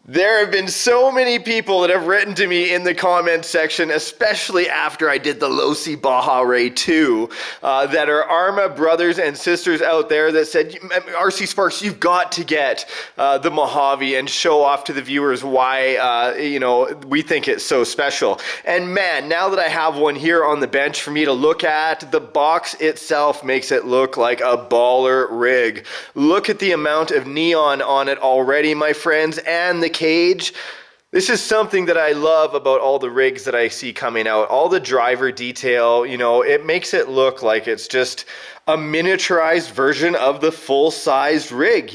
There have been so many people that have written to me in the comment section, especially after I did the Losi Baja Ray 2, that are Arrma brothers and sisters out there that said, RC Sparks, you've got to get the Mojave and show off to the viewers why, we think it's so special. And man, now that I have one here on the bench for me to look at, the box itself makes it look like a baller rig. Look at the amount of neon on it already, my friends, and the cage. This is something that I love about all the rigs that I see coming out. All the driver detail, it makes it look like it's just a miniaturized version of the full-sized rig,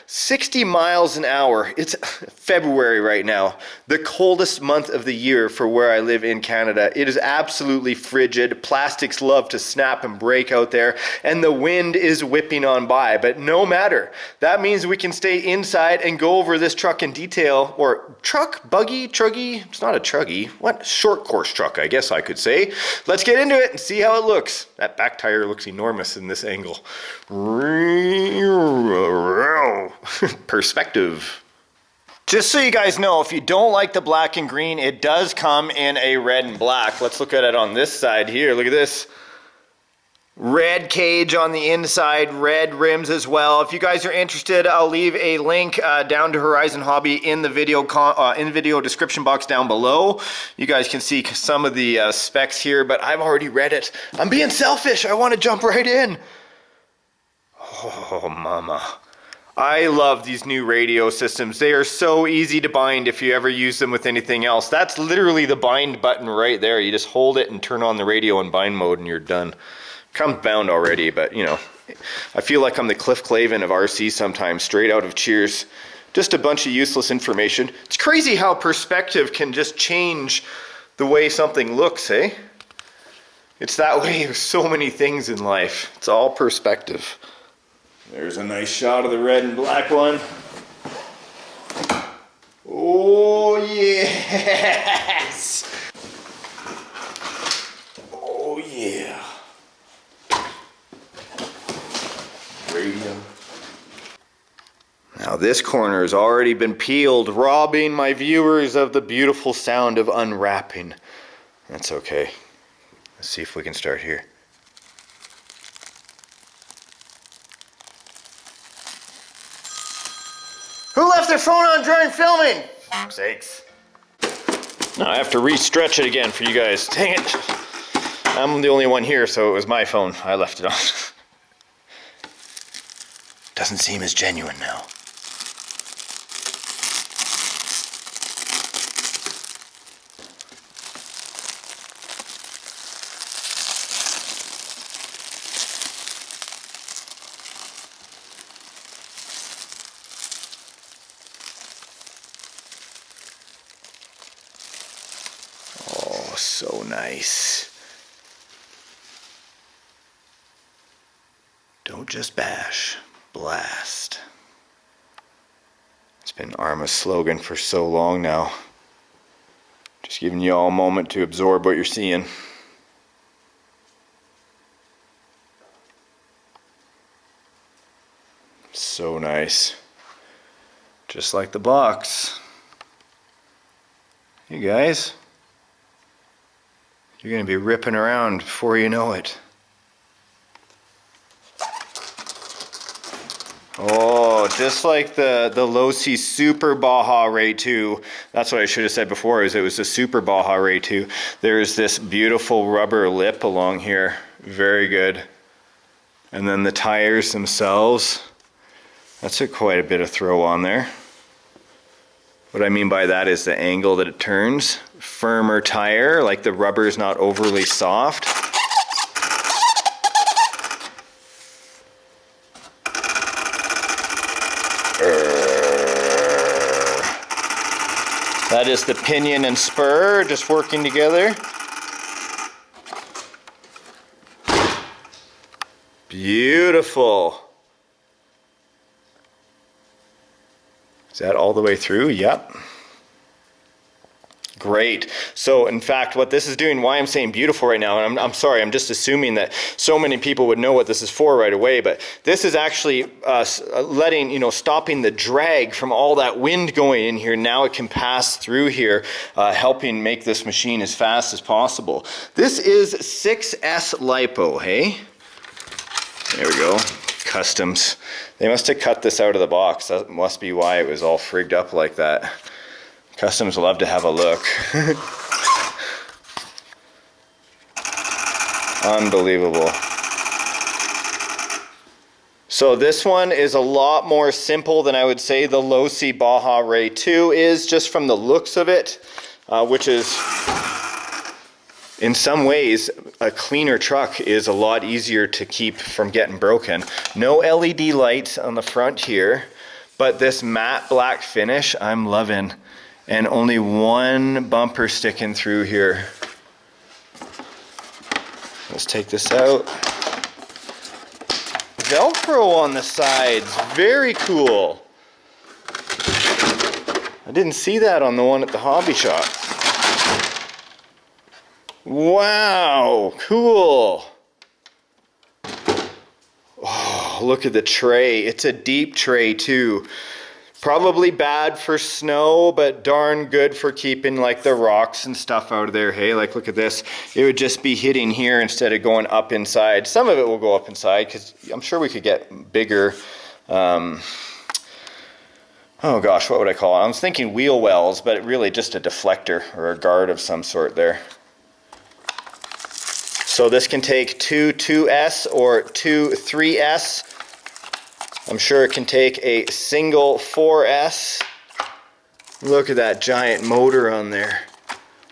60 miles an hour. It's February right now, the coldest month of the year for where I live in Canada. It is absolutely frigid. Plastics love to snap and break out there, and the wind is whipping on by, but no matter. That means we can stay inside and go over this truck in detail, or truck, buggy, truggy. It's not a truggy. What? Short course truck, I guess I could say. Let's get into it and see how it looks. That back tire looks enormous in this angle. Perspective. Just so you guys know, if you don't like the black and green, it does come in a red and black. Let's look at it on this side here. Look at this. Red cage on the inside, red rims as well. If you guys are interested, I'll leave a link down to Horizon Hobby in the video description box down below. You guys can see some of the specs here, but I've already read it. I'm being selfish. I want to jump right in. Oh, mama. I love these new radio systems. They are so easy to bind if you ever use them with anything else. That's literally the bind button right there. You just hold it and turn on the radio in bind mode and you're done. Comes bound already, but I feel like I'm the Cliff Clavin of RC sometimes, straight out of Cheers. Just a bunch of useless information. It's crazy how perspective can just change the way something looks, eh? It's that way with so many things in life. It's all perspective. There's a nice shot of the red and black one. Oh, yes! Oh, yeah. Radio. Now this corner has already been peeled, robbing my viewers of the beautiful sound of unwrapping. That's okay. Let's see if we can start here. Who left their phone on during filming? Sakes. Now I have to re-stretch it again for you guys. Dang it. I'm the only one here, so it was my phone. I left it on. Doesn't seem as genuine now. Oh, so nice. Don't just bash. Blast. It's been Arrma's slogan for so long now. Just giving you all a moment to absorb what you're seeing. So nice. Just like the box. You guys, you're going to be ripping around before you know it. Oh, just like the Losi Super Baja Ray 2. That's what I should have said before, is it was the Super Baja Ray 2. There's this beautiful rubber lip along here. Very good. And then the tires themselves. That's quite a bit of throw on there. What I mean by that is the angle that it turns. Firmer tire, like the rubber is not overly soft. That is the pinion and spur just working together. Beautiful. Is that all the way through? Yep. great. So in fact, what this is doing, why I'm saying beautiful right now, and I'm sorry, I'm just assuming that so many people would know what this is for right away, but this is actually letting, you know, stopping the drag from all that wind going in here. Now it can pass through here, helping make this machine as fast as possible. This is 6S LiPo, hey? There we go, customs. They must have cut this out of the box. That must be why it was all frigged up like that. Customs love to have a look. Unbelievable. So this one is a lot more simple than I would say the Losi Baja Ray 2 is, just from the looks of it, which is, in some ways, a cleaner truck is a lot easier to keep from getting broken. No LED lights on the front here, but this matte black finish I'm loving. And only one bumper sticking through here. Let's take this out. Velcro on the sides, very cool. I didn't see that on the one at the hobby shop. Wow, cool. Oh, look at the tray. It's a deep tray too. Probably bad for snow, but darn good for keeping like the rocks and stuff out of there. Hey, like look at this. It would just be hitting here instead of going up inside. Some of it will go up inside because I'm sure we could get bigger, oh gosh, what would I call it? I was thinking wheel wells, but really just a deflector or a guard of some sort there. So this can take two 2S or two 3S. I'm sure it can take a single 4S. Look at that giant motor on there.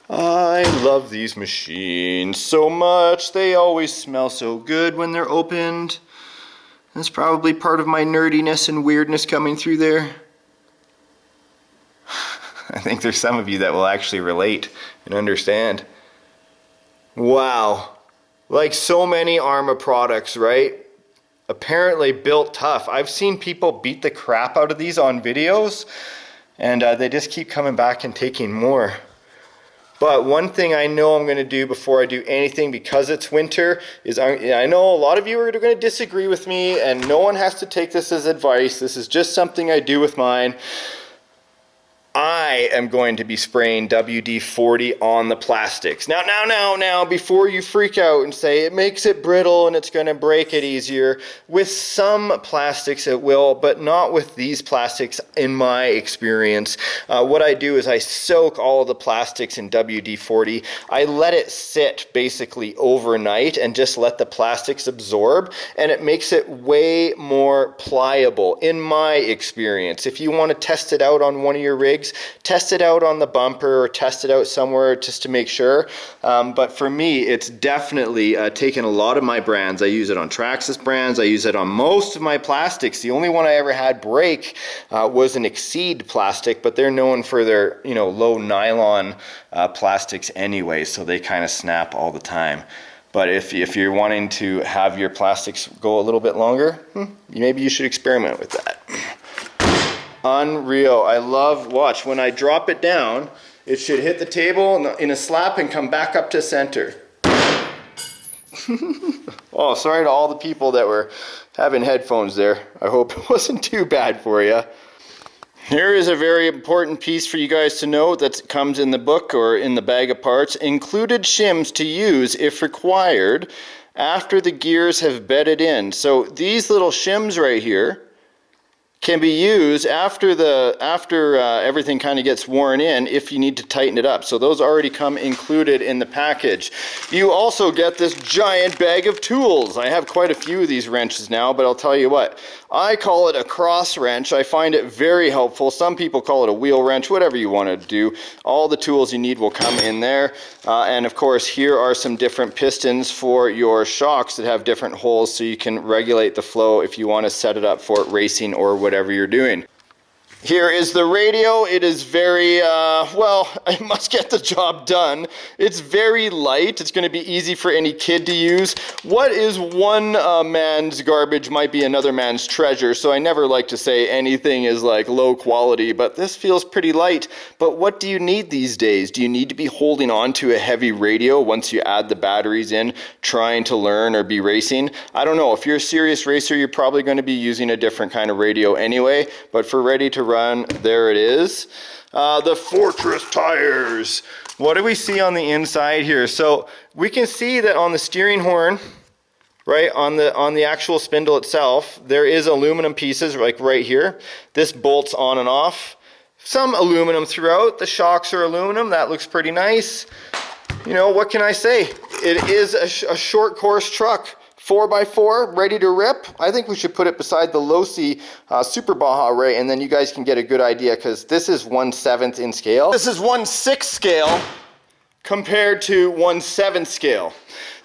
I love these machines so much. They always smell so good when they're opened. That's probably part of my nerdiness and weirdness coming through there. I think there's some of you that will actually relate and understand. Wow. Like so many Arrma products, right? Apparently built tough. I've seen people beat the crap out of these on videos, and they just keep coming back and taking more. But one thing I know I'm going to do before I do anything, because it's winter, is I know a lot of you are going to disagree with me, and no one has to take this as advice. This is just something I do with mine. I am going to be spraying WD-40 on the plastics. Now, before you freak out and say it makes it brittle and it's going to break it easier, with some plastics it will, but not with these plastics in my experience. What I do is I soak all of the plastics in WD-40. I let it sit basically overnight and just let the plastics absorb, and it makes it way more pliable in my experience. If you want to test it out on one of your rigs, test it out on the bumper or test it out somewhere just to make sure. But for me, it's definitely taken a lot of my brands. I use it on Traxxas brands. I use it on most of my plastics. The only one I ever had break was an Exceed plastic, but they're known for their, you know, low nylon plastics anyway, so they kind of snap all the time. But if you're wanting to have your plastics go a little bit longer, maybe you should experiment with that. Unreal. I love, watch, when I drop it down, it should hit the table in a slap and come back up to center. Oh, sorry to all the people that were having headphones there. I hope it wasn't too bad for you. Here is a very important piece for you guys to know that comes in the book or in the bag of parts. Included shims to use if required after the gears have bedded in. So these little shims right here can be used after everything kind of gets worn in if you need to tighten it up. So those already come included in the package. You also get this giant bag of tools. I have quite a few of these wrenches now, but I'll tell you what, I call it a cross wrench. I find it very helpful. Some people call it a wheel wrench, whatever you want to do. All the tools you need will come in there. And of course, here are some different pistons for your shocks that have different holes so you can regulate the flow if you want to set it up for racing or whatever you're doing. Here is the radio. It is very, well, I must get the job done. It's very light. It's going to be easy for any kid to use. What is one man's garbage might be another man's treasure. So I never like to say anything is like low quality, but this feels pretty light. But what do you need these days? Do you need to be holding on to a heavy radio once you add the batteries in, trying to learn or be racing? I don't know. If you're a serious racer, you're probably going to be using a different kind of radio anyway, but for ready to run, there it is. The Fortress tires. What do we see on the inside here? So we can see that on the steering horn, right, on the actual spindle itself, there is aluminum pieces like right here. This bolts on and off. Some aluminum throughout. The shocks are aluminum. That looks pretty nice. You know, what can I say? It is a short course truck. 4x4, ready to rip. I think we should put it beside the Losi Super Baja Ray, and then you guys can get a good idea, because this is 1/7 in scale. This is 1/6 scale compared to 1/7 scale.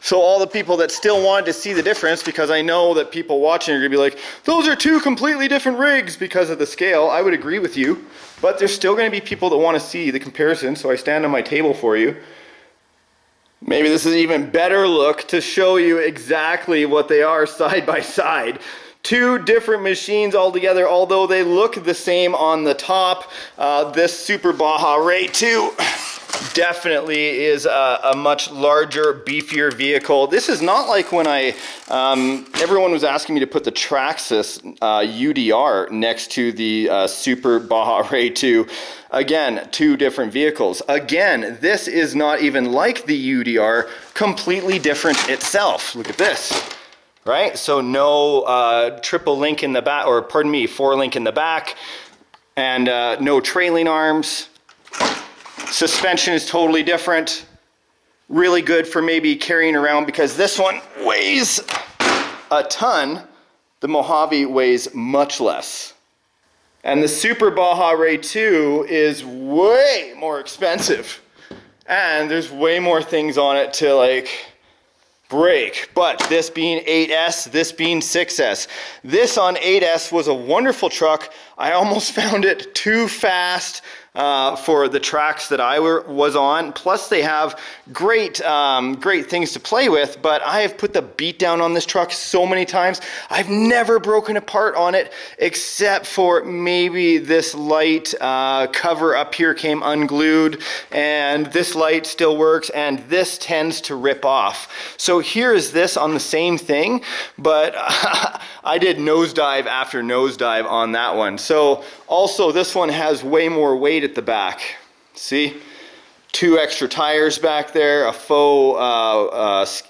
So all the people that still wanted to see the difference, because I know that people watching are gonna be like, those are two completely different rigs because of the scale. I would agree with you, but there's still gonna be people that wanna see the comparison, so I stand on my table for you. Maybe this is an even better look to show you exactly what they are side by side. Two different machines altogether, although they look the same on the top. This Super Baja Ray 2 definitely is a much larger, beefier vehicle. This is not like when everyone was asking me to put the Traxxas UDR next to the Super Baja Ray 2. Again, two different vehicles. Again, this is not even like the UDR, completely different itself. Look at this, right? So no triple link in the back, or pardon me, 4-link in the back, and no trailing arms. Suspension is totally different. Really good for maybe carrying around, because this one weighs a ton. The Mojave weighs much less. And the Super Baja Ray 2 is way more expensive. And there's way more things on it to like break. But this being 8S, this being 6S. This on 8S was a wonderful truck. I almost found it too fast for the tracks that I was on. Plus they have great things to play with, but I have put the beat down on this truck so many times. I've never broken apart on it, except for maybe this light cover up here came unglued, and this light still works, and this tends to rip off. So here is this on the same thing, but I did nosedive after nosedive on that one. So also this one has way more weight at the back. See? 2 extra tires back there, a faux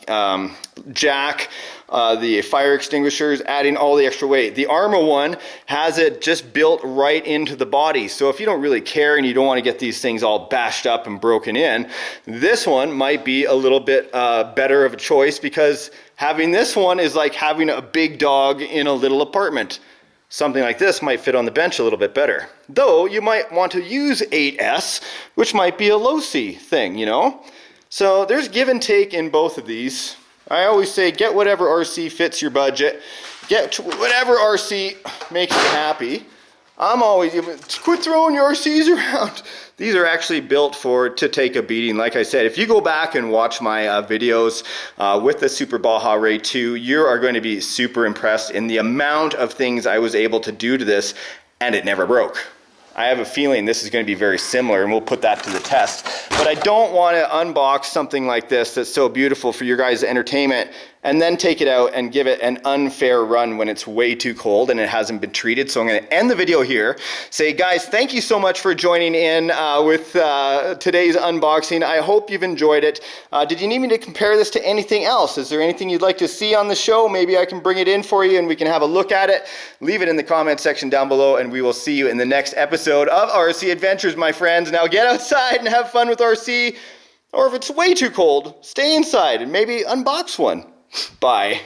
jack, the fire extinguishers, adding all the extra weight. The Arrma one has it just built right into the body. So if you don't really care and you don't want to get these things all bashed up and broken in, this one might be a little bit better of a choice, because having this one is like having a big dog in a little apartment. Something like this might fit on the bench a little bit better. Though you might want to use 8S, which might be a low-C thing, you know? So there's give and take in both of these. I always say get whatever RC fits your budget. Get whatever RC makes you happy. I'm always, quit throwing your RCs around. These are actually built to take a beating. Like I said, if you go back and watch my videos with the Super Baja Ray 2, you are going to be super impressed in the amount of things I was able to do to this, and it never broke. I have a feeling this is going to be very similar, and we'll put that to the test. But I don't want to unbox something like this that's so beautiful for your guys' entertainment and then take it out and give it an unfair run when it's way too cold and it hasn't been treated. So I'm going to end the video here. Say, guys, thank you so much for joining in with today's unboxing. I hope you've enjoyed it. Did you need me to compare this to anything else? Is there anything you'd like to see on the show? Maybe I can bring it in for you and we can have a look at it. Leave it in the comment section down below, and we will see you in the next episode of RC Adventures, my friends. Now get outside and have fun with RC, or if it's way too cold, stay inside and maybe unbox one. Bye.